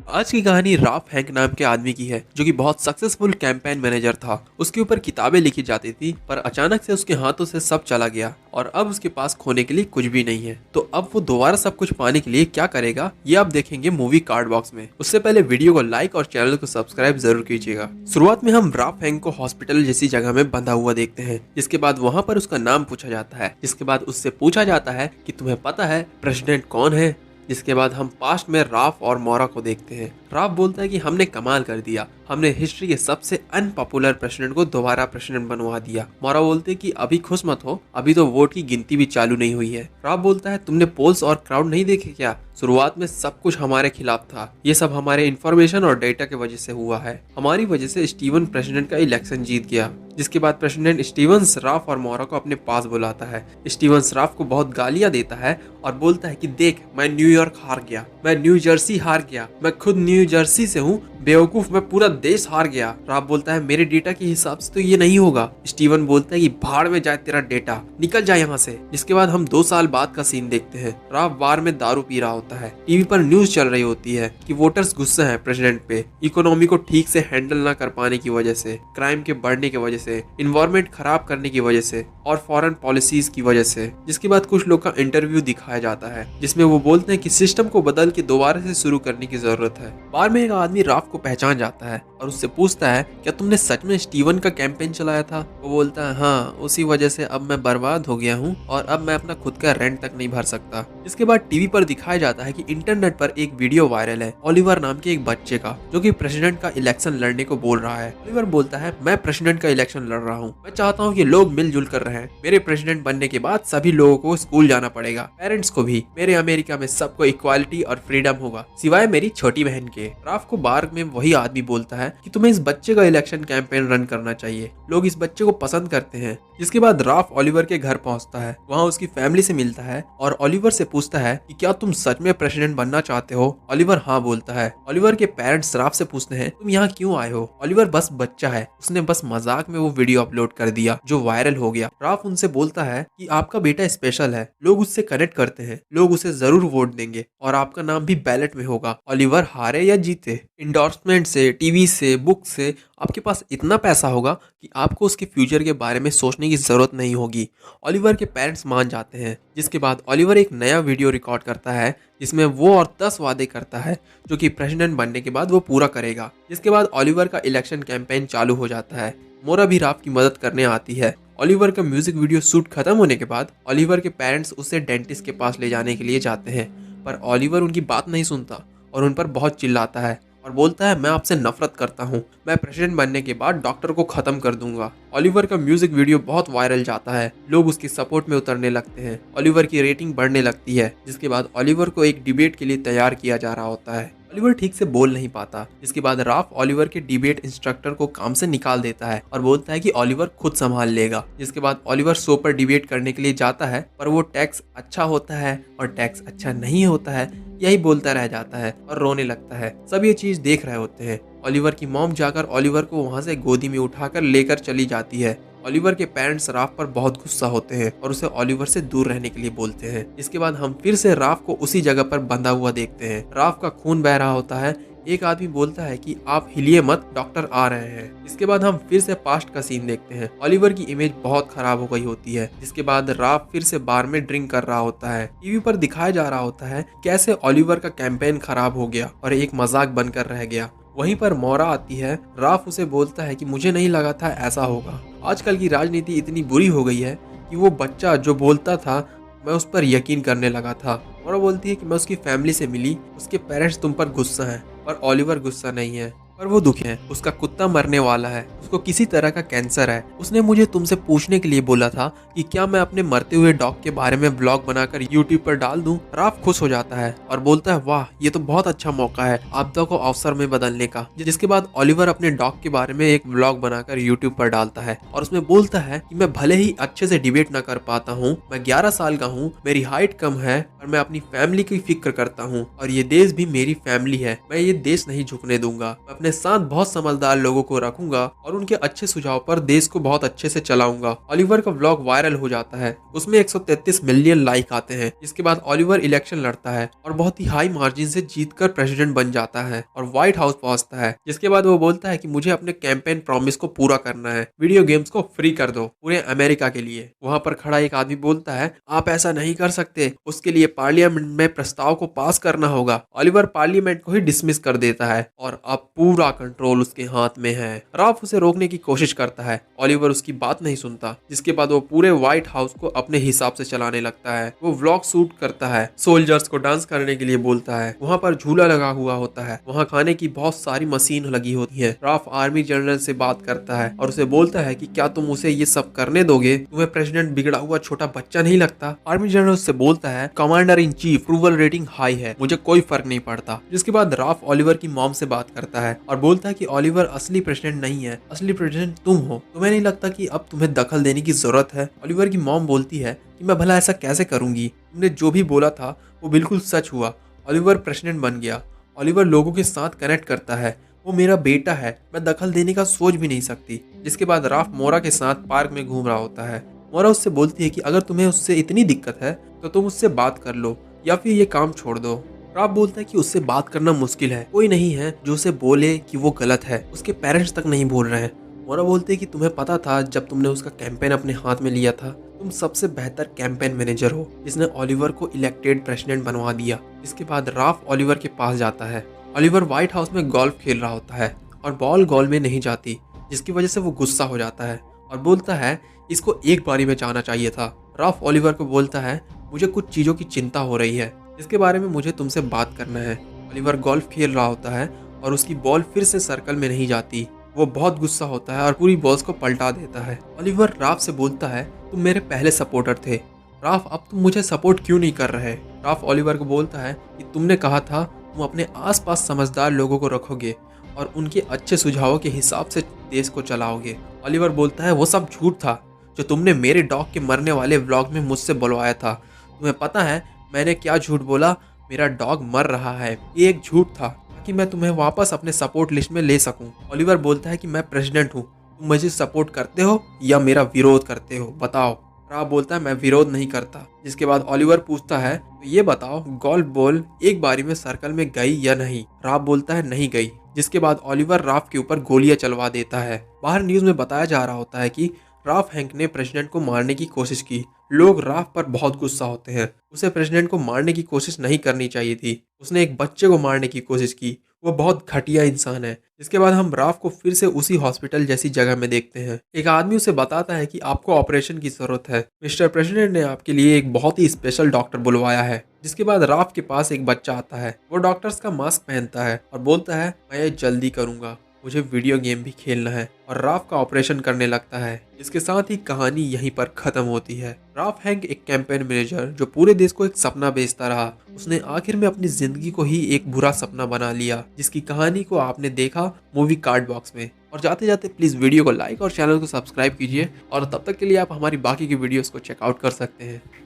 आज की कहानी राफ हैंक नाम के आदमी की है जो कि बहुत सक्सेसफुल कैंपेन मैनेजर था। उसके ऊपर किताबें लिखी जाती थी पर अचानक से उसके हाथों से सब चला गया और अब उसके पास खोने के लिए कुछ भी नहीं है। तो अब वो दोबारा सब कुछ पाने के लिए क्या करेगा ये आप देखेंगे मूवी कार्ड बॉक्स में। उससे पहले वीडियो को लाइक और चैनल को सब्सक्राइब जरूर कीजिएगा। शुरुआत में हम राफ हैंक को हॉस्पिटल जैसी जगह में बंधा हुआ देखते हैं, जिसके बाद वहाँ पर उसका नाम पूछा जाता है, जिसके बाद उससे पूछा जाता है कि तुम्हें पता है प्रेसिडेंट कौन है। जिसके बाद हम पास्ट में राफ और मोरा को देखते हैं। राफ बोलता है कि हमने कमाल कर दिया, हमने हिस्ट्री के सबसे अनपॉपुलर प्रेसिडेंट को दोबारा प्रेसिडेंट बनवा दिया। मोरा बोलते हैं कि अभी खुश मत हो, अभी तो वोट की गिनती भी चालू नहीं हुई है। राफ बोलता है तुमने पोल्स और क्राउड नहीं देखे क्या? शुरुआत में सब कुछ हमारे खिलाफ था, ये सब हमारे इंफॉर्मेशन और डेटा की वजह से हुआ है। हमारी वजह से स्टीवन प्रेसिडेंट का इलेक्शन जीत गया। जिसके बाद प्रेसिडेंट स्टीवंस राफ और मोरा को अपने पास बुलाता है। स्टीवंस राफ को बहुत गालियां देता है और बोलता है कि देख, मैं न्यूयॉर्क हार गया, मैं न्यू जर्सी हार गया, मैं खुद न्यू जर्सी से हूँ, बेवकूफ, मैं पूरा देश हार गया। राफ बोलता है मेरे डेटा के हिसाब से तो ये नहीं होगा। स्टीवन बोलता है कि भाड़ में जाए तेरा डेटा, निकल जाए यहाँ से। जिसके बाद हम 2 साल बाद का सीन देखते हैं। राफ बार में दारू पी रहा होता है। टीवी पर न्यूज चल रही होती है कि वोटर्स गुस्सा है प्रेसिडेंट पे, इकोनॉमी को ठीक से हैंडल न कर पाने की वजह से, क्राइम के बढ़ने की वजह से, इन्वायरमेंट खराब करने की वजह से और फॉरेन पॉलिसीज की वजह से। जिसके बाद कुछ लोग का इंटरव्यू दिखाया जाता है जिसमें वो बोलते हैं कि सिस्टम को बदल के दोबारा से शुरू करने की जरूरत है। बार में एक आदमी राफ को पहचान जाता है और उससे पूछता है क्या तुमने सच में स्टीवन का कैंपेन चलाया था? वो बोलता है हाँ, उसी वजह से अब मैं बर्बाद हो गया हूँ और अब मैं अपना खुद का रेंट तक नहीं भर सकता। इसके बाद टीवी पर दिखाया जाता है कि इंटरनेट पर एक वीडियो वायरल है ओलिवर नाम के एक बच्चे का, जो कि प्रेसिडेंट का इलेक्शन लड़ने को बोल रहा है। ओलिवर बोलता है मैं प्रेसिडेंट का इलेक्शन लड़ रहा हूँ, मैं चाहता हूँ कि लोग मिलजुल कर रहें। मेरे प्रेसिडेंट बनने के बाद सभी लोगों को स्कूल जाना पड़ेगा, पेरेंट्स को भी। मेरे अमेरिका में सबको इक्वालिटी और फ्रीडम होगा सिवाय मेरी छोटी बहन के। राफ को बार में वही आदमी बोलता है कि तुम्हें इस बच्चे का इलेक्शन कैंपेन रन करना चाहिए, लोग इस बच्चे को पसंद करते हैं। जिसके बाद राफ ओलिवर के घर पहुंचता है, वहां उसकी फैमिली से मिलता है और ओलिवर से पूछता है कि क्या तुम सच में प्रेसिडेंट बनना चाहते हो? ओलिवर हाँ बोलता है। ओलिवर के पेरेंट्स राफ से पूछते हैं तुम यहाँ क्यों आए हो? ओलिवर बस बच्चा है, उसने बस मजाक में वो वीडियो अपलोड कर दिया जो वायरल हो गया। राफ उनसे बोलता है कि आपका बेटा स्पेशल है, लोग उससे कनेक्ट करते हैं, लोग उसे जरूर वोट देंगे और आपका नाम भी बैलेट में होगा। ओलिवर हारे या जीते, इंडोर्समेंट से, टीवी से, बुक से आपके पास इतना पैसा होगा कि आपको उसके फ्यूचर के बारे में सोचने की जरूरत नहीं होगी। ओलिवर के पेरेंट्स मान जाते हैं। जिसके बाद ओलिवर एक नया वीडियो रिकॉर्ड करता है जिसमें वो और 10 वादे करता है जो कि प्रेसिडेंट बनने के बाद वो पूरा करेगा। जिसके बाद ओलिवर का इलेक्शन कैंपेन चालू हो जाता है। मोरा भी राफ की मदद करने आती है। ओलिवर का म्यूजिक वीडियो शूट खत्म होने के बाद ओलिवर के पेरेंट्स उसे डेंटिस्ट के पास ले जाने के लिए जाते हैं, पर ओलिवर उनकी बात नहीं सुनता और उन पर बहुत चिल्लाता है और बोलता है मैं आपसे नफरत करता हूँ, मैं प्रेसिडेंट बनने के बाद डॉक्टर को खत्म कर दूंगा। ओलिवर का म्यूजिक वीडियो बहुत वायरल जाता है, लोग उसकी सपोर्ट में उतरने लगते हैं, ओलिवर की रेटिंग बढ़ने लगती है। जिसके बाद ओलिवर को एक डिबेट के लिए तैयार किया जा रहा होता है। ओलिवर ठीक से बोल नहीं पाता। जिसके बाद राफ ओलिवर के डिबेट इंस्ट्रक्टर को काम से निकाल देता है और बोलता है कि ओलिवर खुद संभाल लेगा। जिसके बाद ओलिवर शो पर डिबेट करने के लिए जाता है, पर वो टैक्स अच्छा होता है और टैक्स अच्छा नहीं होता है यही बोलता रह जाता है और रोने लगता है। सब ये चीज देख रहे होते हैं। ओलिवर की मॉम जाकर ओलिवर को वहां से गोदी में उठाकर लेकर चली जाती है। ओलिवर के पेरेंट्स राफ पर बहुत गुस्सा होते हैं और उसे ओलिवर से दूर रहने के लिए बोलते हैं। इसके बाद हम फिर से राफ को उसी जगह पर बंधा हुआ देखते हैं। राफ का खून बह रहा होता है। एक आदमी बोलता है कि आप हिलिए मत, डॉक्टर आ रहे हैं। इसके बाद हम फिर से पास्ट का सीन देखते हैं। ओलिवर की इमेज बहुत खराब हो गई होती है। जिसके बाद राफ फिर से बार में ड्रिंक कर रहा होता है। टीवी पर दिखाया जा रहा होता है कैसे ओलिवर का कैंपेन खराब हो गया और एक मजाक बनकर रह गया। वहीं पर मोरा आती है। राफ उसे बोलता है कि मुझे नहीं लगा था ऐसा होगा। आजकल की राजनीति इतनी बुरी हो गई है कि वो बच्चा जो बोलता था मैं उस पर यकीन करने लगा था। मोरा बोलती है कि मैं उसकी फैमिली से मिली, उसके पेरेंट्स तुम पर गुस्सा हैं, पर ओलिवर गुस्सा नहीं है, पर वो दुखी है। उसका कुत्ता मरने वाला है, उसको किसी तरह का कैंसर है। उसने मुझे तुमसे पूछने के लिए बोला था कि क्या मैं अपने मरते हुए डॉग के बारे में व्लॉग बनाकर यूट्यूब पर डाल दूं। राफ खुश हो जाता है और बोलता है वाह, ये तो बहुत अच्छा मौका है आपदा को अवसर में बदलने का। जिसके बाद ओलिवर अपने डॉग के बारे में एक व्लॉग बनाकर यूट्यूब पर डालता है और उसमें बोलता है कि मैं भले ही अच्छे से डिबेट न कर पाता हूँ, मैं 11 साल का हूँ, मेरी हाइट कम है, पर मैं अपनी फैमिली की फिक्र करता हूँ और ये देश भी मेरी फैमिली है। मैं ये देश नहीं झुकने दूंगा, मैं अपने अपने साथ बहुत समझदार लोगों को रखूंगा और उनके अच्छे सुझाव पर देश को बहुत अच्छे से चलाऊंगा। ओलिवर का व्लॉग वायरल हो जाता है, उसमें 133 मिलियन लाइक आते हैं। इसके बाद ओलिवर इलेक्शन लड़ता है और बहुत ही हाई मार्जिन से जीतकर प्रेसिडेंट बन जाता है और व्हाइट हाउस पहुंचता है। जिसके बाद वो बोलता है कि मुझे अपने कैंपेन प्रॉमिस को पूरा करना है, वीडियो गेम्स को फ्री कर दो पूरे अमेरिका के लिए। वहां पर खड़ा एक आदमी बोलता है, आप ऐसा नहीं कर सकते, उसके लिए पार्लियामेंट में प्रस्ताव को पास करना होगा। ओलिवर पार्लियामेंट को ही डिसमिस कर देता है और अब पूरा कंट्रोल उसके हाथ में है। राफ उसे रोकने की कोशिश करता है, ओलिवर उसकी बात नहीं सुनता। जिसके बाद वो पूरे व्हाइट हाउस को अपने हिसाब से चलाने लगता है। वो व्लॉग शूट करता है, सोल्जर्स को डांस करने के लिए बोलता है, वहाँ पर झूला लगा हुआ होता है, वहाँ खाने की बहुत सारी मशीन लगी होती है। राफ आर्मी जनरल से बात करता है और उसे बोलता है कि क्या तुम उसे ये सब करने दोगे, तुम्हें प्रेसिडेंट बिगड़ा हुआ छोटा बच्चा नहीं लगता। आर्मी जनरल उससे बोलता है, commander in chief approval rating high है, मुझे कोई फर्क नहीं पड़ता। जिसके बाद राफ ओलिवर की मॉम से बात करता है और बोलता है कि ओलिवर असली प्रेसिडेंट नहीं है, असली प्रेसिडेंट तुम हो, तुम्हें नहीं लगता कि अब तुम्हें दखल देने की जरूरत है। ओलिवर की मॉम बोलती है कि मैं भला ऐसा कैसे करूंगी, तुमने जो भी बोला था वो बिल्कुल सच हुआ। ओलिवर प्रेसिडेंट बन गया। ओलिवर लोगों के साथ कनेक्ट करता है, वो मेरा बेटा है, मैं दखल देने का सोच भी नहीं सकती। जिसके बाद राफ मोरा के साथ पार्क में घूम रहा होता है। मोरा उससे बोलती है कि अगर तुम्हें उससे इतनी दिक्कत है तो तुम उससे बात कर लो या फिर ये काम छोड़ दो। राफ बोलता है कि उससे बात करना मुश्किल है, कोई नहीं है जो उसे बोले कि वो गलत है, उसके पेरेंट्स तक नहीं बोल रहे हैं। मोरा बोलते हैं कि तुम्हें पता था जब तुमने उसका कैंपेन अपने हाथ में लिया था, तुम सबसे बेहतर कैंपेन मैनेजर हो जिसने ओलिवर को इलेक्टेड प्रेसिडेंट बनवा दिया। इसके बाद राफ ओलिवर के पास जाता है। ओलिवर व्हाइट हाउस में गोल्फ खेल रहा होता है और बॉल गोल में नहीं जाती, जिसकी वजह से वो गुस्सा हो जाता है और बोलता है, इसको एक बारी में जाना चाहिए था। राफ ओलिवर को बोलता है, मुझे कुछ चीज़ों की चिंता हो रही है, जिसके बारे में मुझे तुमसे बात करना है। ओलिवर गोल्फ खेल रहा होता है और उसकी बॉल फिर से सर्कल में नहीं जाती। वो बहुत गुस्सा होता है और पूरी बॉल्स को पलटा देता है। ओलिवर राफ से बोलता है, तुम मेरे पहले सपोर्टर थे राफ, अब तुम मुझे सपोर्ट क्यों नहीं कर रहे। राफ ओलिवर को बोलता है कि तुमने कहा था तुम अपने आसपास समझदार लोगों को रखोगे और उनके अच्छे सुझावों के हिसाब से देश को चलाओगे। ओलिवर बोलता है, वो सब झूठ था जो तुमने मेरे डॉग के मरने वाले व्लॉग में मुझसे बुलवाया था। तुम्हें पता है मैंने क्या झूठ बोला, मेरा डॉग मर रहा है, ये एक झूठ था ताकि मैं तुम्हें वापस अपने सपोर्ट लिस्ट में ले सकूं। ओलिवर बोलता है कि मैं प्रेसिडेंट हूँ, तुम मुझे सपोर्ट करते हो या मेरा विरोध करते हो, बताओ। राफ बोलता है, मैं विरोध नहीं करता। जिसके बाद ओलिवर पूछता है, तो ये बताओ गोल्फ बॉल एक बारी में सर्कल में गई या नहीं। राफ बोलता है, नहीं गई। जिसके बाद ओलिवर राफ के ऊपर गोलियां चलवा देता है। बाहर न्यूज में बताया जा रहा होता है कि राफ हैंक ने प्रेसिडेंट को मारने की कोशिश की। लोग राफ पर बहुत गुस्सा होते हैं, उसे प्रेसिडेंट को मारने की कोशिश नहीं करनी चाहिए थी, उसने एक बच्चे को मारने की कोशिश की, वो बहुत घटिया इंसान है। इसके बाद हम राफ को फिर से उसी हॉस्पिटल जैसी जगह में देखते हैं। एक आदमी उसे बताता है कि आपको ऑपरेशन की जरूरत है, मिस्टर प्रेसिडेंट ने आपके लिए एक बहुत ही स्पेशल डॉक्टर बुलवाया है। जिसके बाद राफ के पास एक बच्चा आता है, वो डॉक्टर्स का मास्क पहनता है और बोलता है, मैं ये जल्दी करूंगा, मुझे वीडियो गेम भी खेलना है, और राफ का ऑपरेशन करने लगता है। इसके साथ ही कहानी यहीं पर खत्म होती है। राफ हैंक एक कैंपेन मैनेजर जो पूरे देश को एक सपना बेचता रहा, उसने आखिर में अपनी जिंदगी को ही एक बुरा सपना बना लिया, जिसकी कहानी को आपने देखा मूवी कार्ड बॉक्स में। और जाते जाते प्लीज वीडियो को लाइक और चैनल को सब्सक्राइब कीजिए, और तब तक के लिए आप हमारी बाकी की वीडियोस को चेकआउट कर सकते हैं।